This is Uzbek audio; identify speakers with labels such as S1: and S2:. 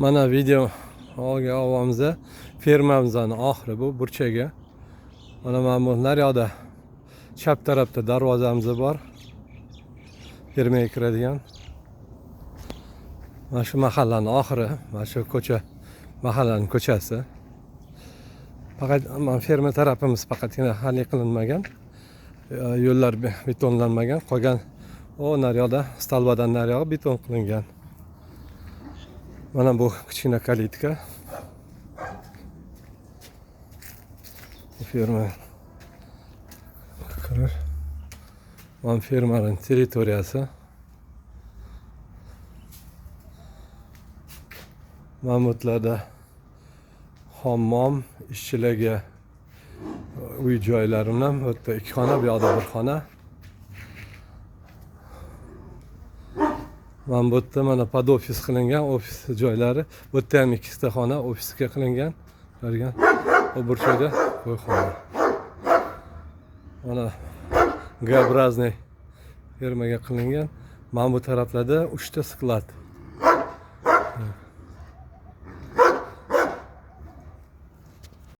S1: Mana video olyapmiz. Fermamizning oxiri bu burchagi. Mana bu naryoqda chap tarafda darvozamiz bor. Fermaga kiradigan. Mana shu mahallaning oxiri, mana shu ko'cha mahallaning ko'chasi. Faqat ferma tarafimiz faqatgina hali qilinmagan. Yo'llar betonlanmagan. Qolgan o naryoqda stalbadan naryoq beton qilingan. Mana bu kichkina kalitka. Ferma. Mana fermaning territoriyasi. Mamutlarda hammom, ishchilarga uy joylari bilan bu yerda 2 xona, bu yoqda 1 xona. Mana bu yerda mana pod ofis qilingan, ofis joylari. Bu yerda ham 2 ta xona ofisga qilingan. Ko'rgan. Bu burchakda to'yxona. Mana G-obrazniy fermaga qilingan. Mana bu taraflarda 3 ta sklad.